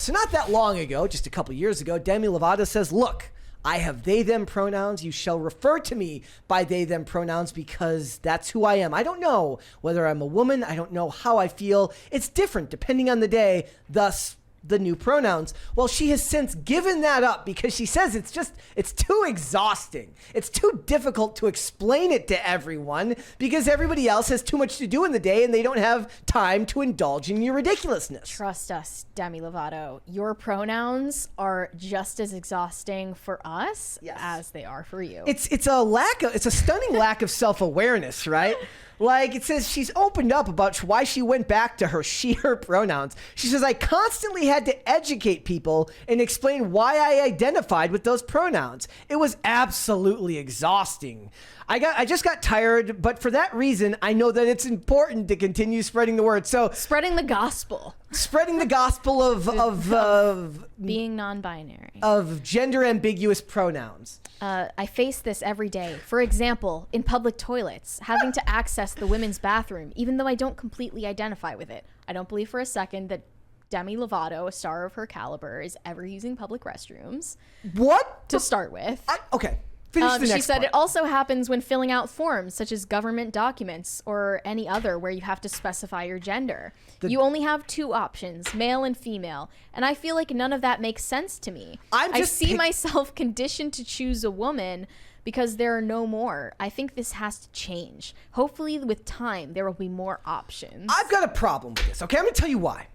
So not that long ago, just a couple years ago, Demi Lovato says, look, I have they, them pronouns. You shall refer to me by they, them pronouns because that's who I am. I don't know whether I'm a woman. I don't know how I feel. It's different depending on the day, thus the new pronouns. Well, she has since given that up because she says it's too exhausting. It's too difficult to explain it to everyone because everybody else has too much to do in the day and they don't have time to indulge in your ridiculousness. Trust us, Demi Lovato. Your pronouns are just as exhausting for us as they are for you. It's a stunning lack of self-awareness, right? Like, it says she's opened up about why she went back to her she, her pronouns. She says, I constantly had to educate people and explain why I identified with those pronouns. It was absolutely exhausting. I just got tired, but for that reason, I know that it's important to continue spreading the word. So spreading the gospel. Spreading the gospel of being non-binary. Of gender ambiguous pronouns. I face this every day. For example, in public toilets, having to access the women's bathroom, even though I don't completely identify with it. I don't believe for a second that Demi Lovato, a star of her caliber, is ever using public restrooms. What? To start with. Okay. Finish the next she said part. It also happens when filling out forms such as government documents or any other where you have to specify your gender. You only have two options, male and female. And I feel like none of that makes sense to me. I see myself conditioned to choose a woman because there are no more. I think this has to change. Hopefully with time, there will be more options. I've got a problem with this. Okay, I'm going to tell you why.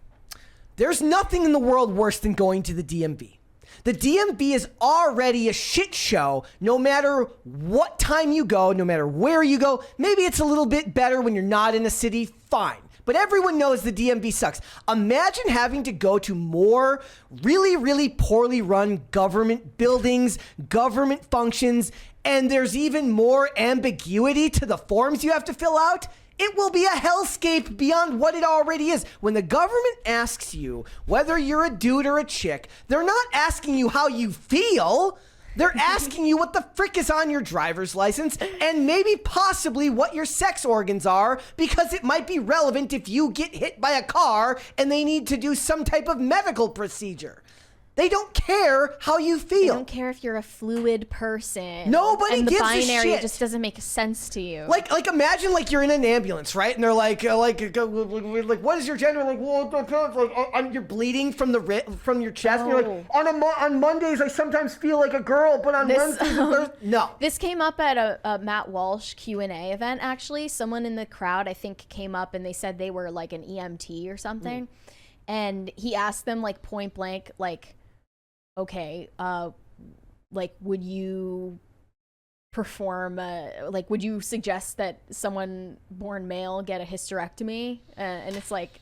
There's nothing in the world worse than going to the DMV. The DMV is already a shit show no matter what time you go, no matter where you go. Maybe it's a little bit better when you're not in a city, fine. But everyone knows the DMV sucks. Imagine having to go to more really, really poorly run government buildings, government functions, and there's even more ambiguity to the forms you have to fill out. It will be a hellscape beyond what it already is. When the government asks you whether you're a dude or a chick, they're not asking you how you feel. They're asking you what the frick is on your driver's license and maybe possibly what your sex organs are because it might be relevant if you get hit by a car and they need to do some type of medical procedure. They don't care how you feel. They don't care if you're a fluid person. Nobody gives a shit. And the binary just doesn't make sense to you. Like imagine like you're in an ambulance, right? And they're like, what is your gender? Like, you're bleeding from your chest. And you're like, on Mondays I sometimes feel like a girl, but on Wednesdays, no. This came up at a Matt Walsh Q&A event. Actually, someone in the crowd I think came up and they said they were like an EMT or something, and he asked them like point blank, like, okay, like, would you perform, would you suggest that someone born male get a hysterectomy? And it's like,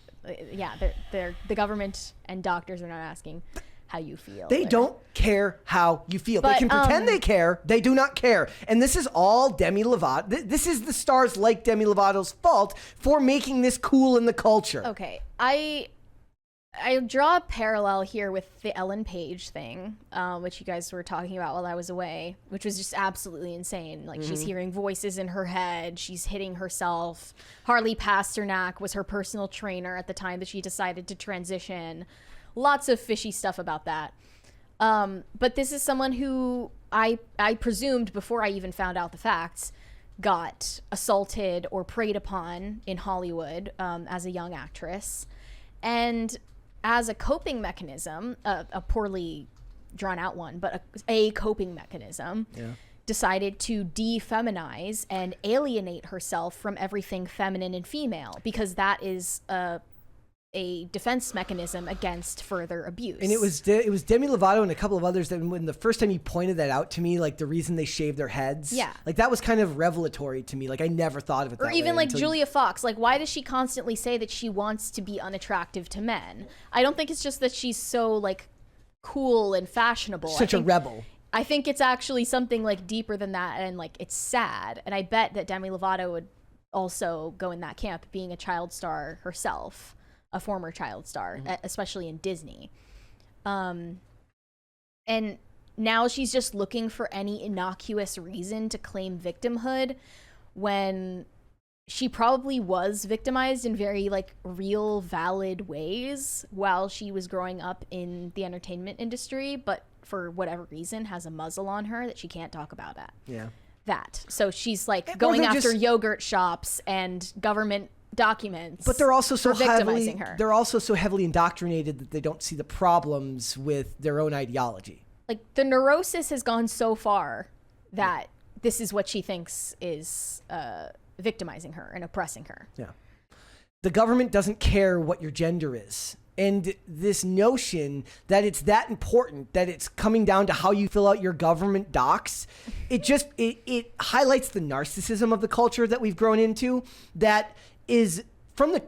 yeah, the government and doctors are not asking how you feel. They don't care how you feel. They can pretend they care. They do not care. And this is all Demi Lovato. This is the stars like Demi Lovato's fault for making this cool in the culture. Okay, I draw a parallel here with the Ellen Page thing, which you guys were talking about while I was away, which was just absolutely insane. Like, she's hearing voices in her head. She's hitting herself. Harley Pasternak was her personal trainer at the time that she decided to transition. Lots of fishy stuff about that. But this is someone who I presumed before I even found out the facts got assaulted or preyed upon in Hollywood as a young actress. And as a coping mechanism, a poorly drawn out one, but a coping mechanism, decided to defeminize and alienate herself from everything feminine and female because that is a defense mechanism against further abuse. And it was Demi Lovato and a couple of others that when the first time you pointed that out to me, like the reason they shaved their heads, like that was kind of revelatory to me. Like I never thought of it that way. Or even like Julia Fox, like why does she constantly say that she wants to be unattractive to men? I don't think it's just that she's so like cool and fashionable. Such a rebel. I think it's actually something like deeper than that, and like it's sad. And I bet that Demi Lovato would also go in that camp, being a child star herself. A former child star, especially in Disney. And now she's just looking for any innocuous reason to claim victimhood when she probably was victimized in very like real, valid ways while she was growing up in the entertainment industry, but for whatever reason has a muzzle on her that she can't talk about that. Yeah. So she's like going after yogurt shops and government documents. But they're also so victimizing her. They're also so heavily indoctrinated that they don't see the problems with their own ideology. Like the neurosis has gone so far that this is what she thinks is victimizing her and oppressing her. Yeah. The government doesn't care what your gender is. And this notion that it's that important, that it's coming down to how you fill out your government docs, it highlights the narcissism of the culture that we've grown into. That is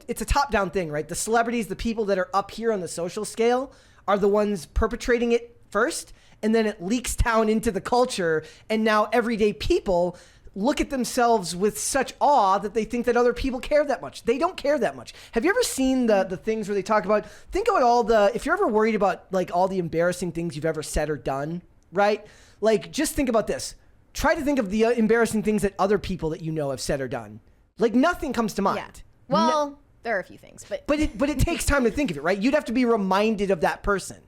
it's a top-down thing, right? The celebrities, the people that are up here on the social scale are the ones perpetrating it first, and then it leaks down into the culture, and now everyday people look at themselves with such awe that they think that other people care that much. They don't care that much. Have you ever seen the things where they talk about, think about if you're ever worried about like all the embarrassing things you've ever said or done, right? Like just think about this. Try to think of the embarrassing things that other people that you know have said or done. Like nothing comes to mind. Yeah. Well, there are a few things, but it takes time to think of it, right? You'd have to be reminded of that person.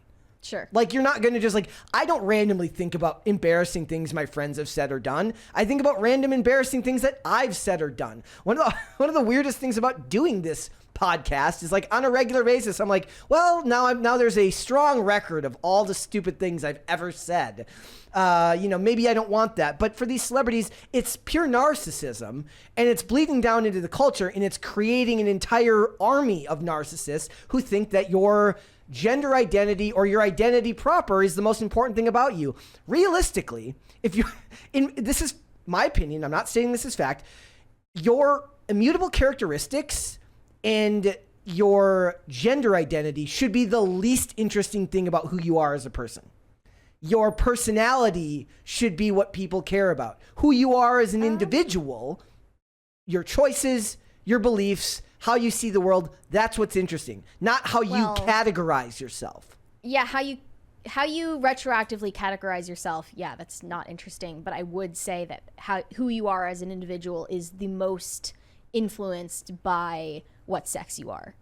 Sure. Like you're not going to just like, I don't randomly think about embarrassing things my friends have said or done. I think about random embarrassing things that I've said or done. One of the weirdest things about doing this podcast is like on a regular basis, I'm like, well, now there's a strong record of all the stupid things I've ever said. Maybe I don't want that. But for these celebrities, it's pure narcissism and it's bleeding down into the culture and it's creating an entire army of narcissists who think that your gender identity or your identity proper is the most important thing about you. Realistically, this is my opinion, I'm not saying this is fact, your immutable characteristics and your gender identity should be the least interesting thing about who you are as a person. Your personality should be what people care about. Who you are as an individual, your choices, your beliefs, how you see the world, that's what's interesting. Not how you categorize yourself. Yeah, how you retroactively categorize yourself, yeah, that's not interesting. But I would say that who you are as an individual is the most influenced by what sex you are.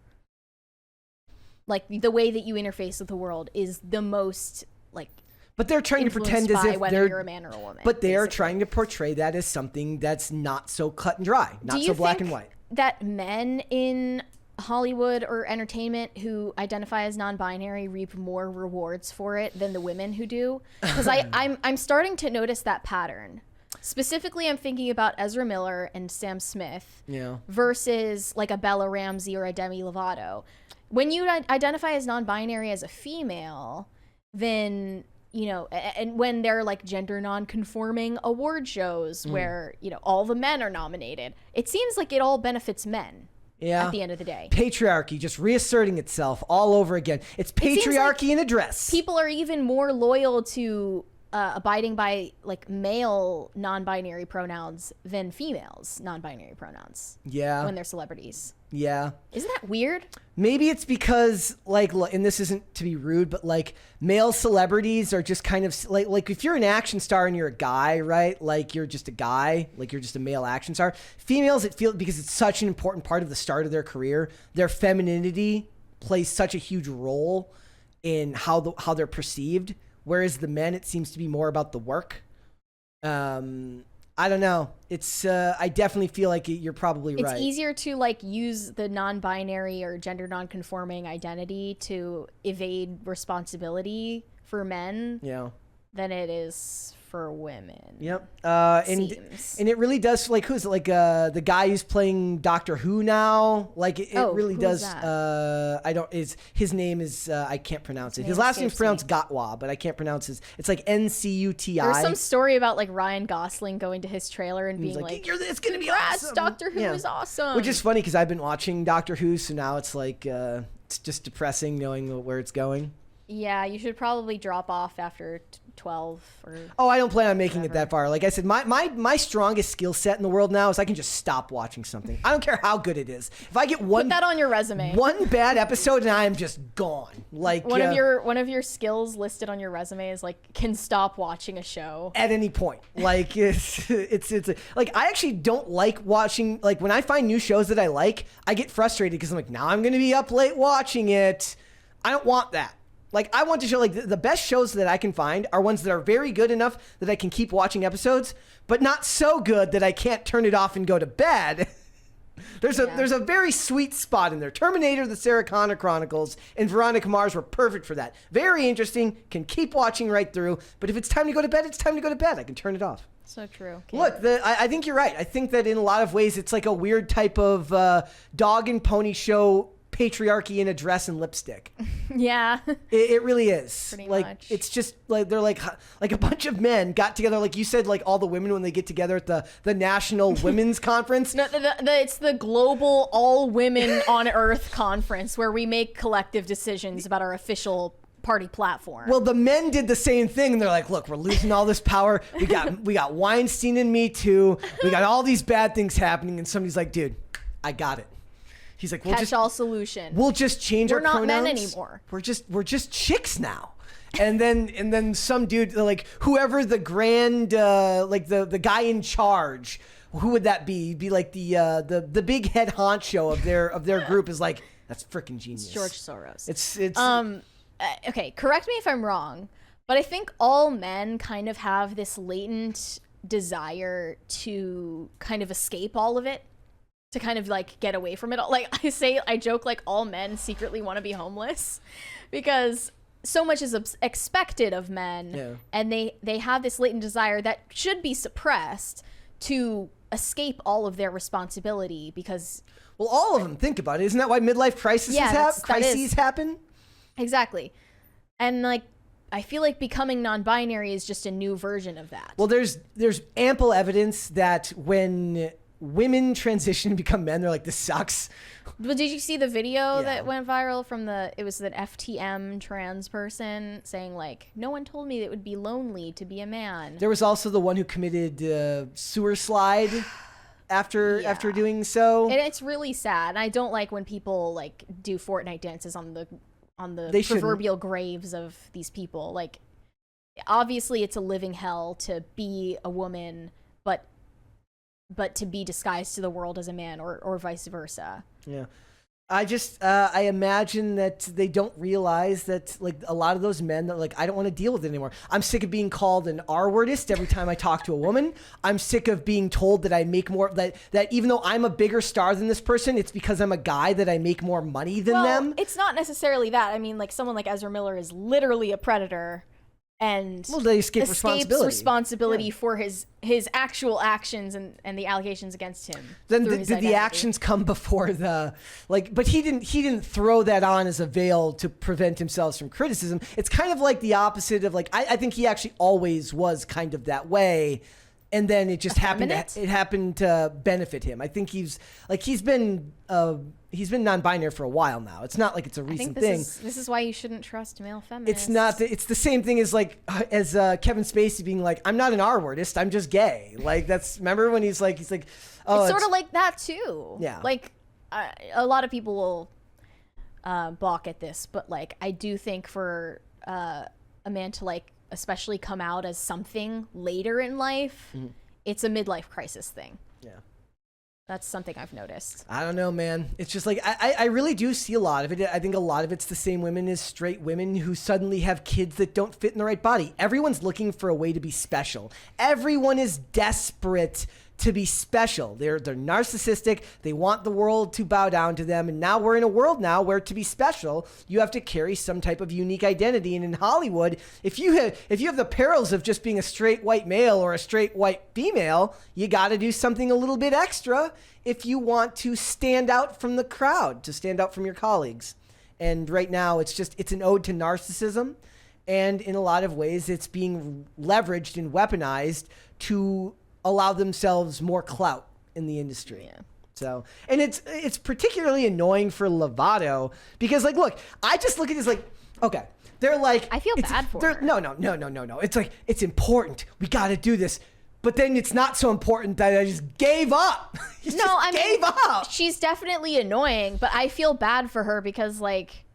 Like the way that you interface with the world is the most like. But they're trying to pretend as if whether you're a man or a woman. But they are trying to portray that as something that's not so cut and dry, not so black and white. That men in Hollywood or entertainment who identify as non-binary reap more rewards for it than the women who do? Because I'm starting to notice that pattern. Specifically, I'm thinking about Ezra Miller and Sam Smith versus like a Bella Ramsey or a Demi Lovato. When you identify as non-binary as a female, then and when they're like gender non-conforming award shows where all the men are nominated, it seems like it all benefits men. Yeah. At the end of the day, patriarchy just reasserting itself all over again. It's patriarchy in a dress. People are even more loyal to abiding by like male non-binary pronouns than females non-binary pronouns. Yeah. When they're celebrities. Yeah. Isn't that weird? Maybe it's because like, and this isn't to be rude, but like male celebrities are just kind of like if you're an action star and you're a guy, right? Like you're just a guy, like you're just a male action star. Females, it feels because it's such an important part of the start of their career. Their femininity plays such a huge role in how they're perceived. Whereas the men, it seems to be more about the work. I don't know. It's I definitely feel like you're probably right. It's easier to like use the non-binary or gender non-conforming identity to evade responsibility for men than it is for women. Yep. And it really does, like, who's it? Like the guy who's playing Doctor Who now? Like it really does. His name is I can't pronounce it. His last name's pronounced Gatwa, but I can't pronounce his. It's like Ncuti. There's some story about like Ryan Gosling going to his trailer and being like it's gonna be awesome. Doctor Who is awesome. Which is funny because I've been watching Doctor Who, so now it's like it's just depressing knowing where it's going. Yeah, you should probably drop off after 12 or... Oh, I don't plan on making it that far. Like I said, my strongest skill set in the world now is I can just stop watching something. I don't care how good it is. If I get Put that on your resume. one bad episode and I am just gone. Like one of your skills listed on your resume is like can stop watching a show at any point. Like it's like I actually don't like watching. Like when I find new shows that I like, I get frustrated because I'm like, now I'm going to be up late watching it. I don't want that. Like, I want to show, like, the best shows that I can find are ones that are very good enough that I can keep watching episodes, but not so good that I can't turn it off and go to bed. There's a very sweet spot in there. Terminator, the Sarah Connor Chronicles, and Veronica Mars were perfect for that. Very interesting, can keep watching right through, but if it's time to go to bed, it's time to go to bed. I can turn it off. So true. Okay. Look, I think you're right. I think that in a lot of ways, it's like a weird type of dog and pony show patriarchy in a dress and lipstick. Yeah. It really is. Pretty like much. It's just like they're like a bunch of men got together, like you said, like all the women when they get together at the National Women's Conference. No, it's the global all women on earth conference where we make collective decisions about our official party platform. Well, the men did the same thing, and they're like, look, we're losing all this power. We got Weinstein and Me Too. We got all these bad things happening, and somebody's like, dude, I got it. He's like, catch-all solution. We'll just change our pronouns. We're not men anymore. We're just chicks now. And then some dude, like whoever the grand, like the guy in charge, who would that be? Be like the big head honcho of their group is like, that's freaking genius. It's George Soros. It's okay. Correct me if I'm wrong, but I think all men kind of have this latent desire to kind of escape all of it. To kind of like get away from it all. Like I joke like all men secretly want to be homeless because so much is expected of men. Yeah. And they have this latent desire that should be suppressed to escape all of their responsibility because... Well, all of them, think about it. Isn't that why midlife crises happen? Exactly. And like, I feel like becoming non-binary is just a new version of that. Well, there's ample evidence that when women transition and become men, they're like, this sucks. But did you see the video that went viral from it was an FTM trans person saying like, no one told me it would be lonely to be a man. There was also the one who committed sewer slide after doing so. And it's really sad. And I don't like when people like do Fortnite dances on the proverbial graves of these people. Like, obviously it's a living hell to be a woman, but to be disguised to the world as a man or vice versa. Yeah. I imagine that they don't realize that like a lot of those men that like, I don't want to deal with it anymore. I'm sick of being called an R-wordist every time I talk to a woman. I'm sick of being told that I make more, that even though I'm a bigger star than this person, it's because I'm a guy that I make more money than them. It's not necessarily that. I mean, like someone like Ezra Miller is literally a predator. And they escapes responsibility for his actual actions and the allegations against him. Then did the actions come before but he didn't throw that on as a veil to prevent himself from criticism. It's kind of like the opposite of like, I think he actually always was kind of that way. And then it just happened to benefit him. I think he's been non-binary for a while now. It's not like it's a recent thing. This is why you shouldn't trust male feminists. It's not. It's the same thing as like Kevin Spacey being like, I'm not an R-wordist, I'm just gay. Like remember when he's like, oh, it's sort of like that too. Yeah. Like a lot of people will balk at this, but like I do think for a man to like especially come out as something later in life, it's a midlife crisis thing. Yeah. That's something I've noticed. I don't know, man. It's just like, I really do see a lot of it. I think a lot of it's the same women as straight women who suddenly have kids that don't fit in the right body. Everyone's looking for a way to be special. Everyone is desperate to be special. They're narcissistic. They want the world to bow down to them. And now we're in a world now where to be special, you have to carry some type of unique identity. And in Hollywood, if you have the perils of just being a straight white male or a straight white female, you got to do something a little bit extra if you want to stand out from the crowd, to stand out from your colleagues. And right now, it's an ode to narcissism. And in a lot of ways, it's being leveraged and weaponized to allow themselves more clout in the industry. Yeah. So, and it's particularly annoying for Lovato because like, look, I just look at this like, Okay. They're like, I feel bad for her. No. It's like, it's important. We got to do this. But then it's not so important that I just gave up. Gave up. She's definitely annoying, but I feel bad for her because, like,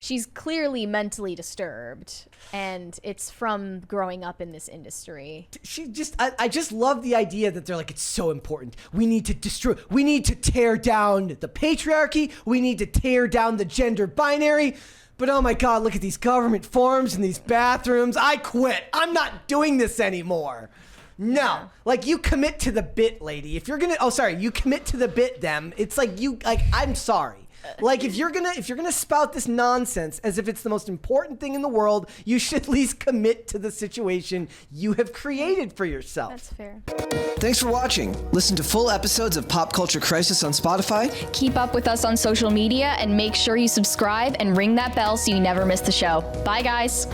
she's clearly mentally disturbed, and it's from growing up in this industry. I just love the idea that they're like, it's so important. We need to tear down the patriarchy. We need to tear down the gender binary. But oh my God, look at these government forms and these bathrooms. I quit. I'm not doing this anymore. No, Yeah. like you commit to the bit, lady. If you're gonna, you commit to the bit. Them. It's like I'm sorry. Like if you're gonna spout this nonsense as if it's the most important thing in the world, you should at least commit to the situation you have created for yourself. That's fair. Thanks for watching. Listen to full episodes of Pop Culture Crisis on Spotify. Keep up with us on social media and make sure you subscribe and ring that bell so you never miss the show. Bye, guys.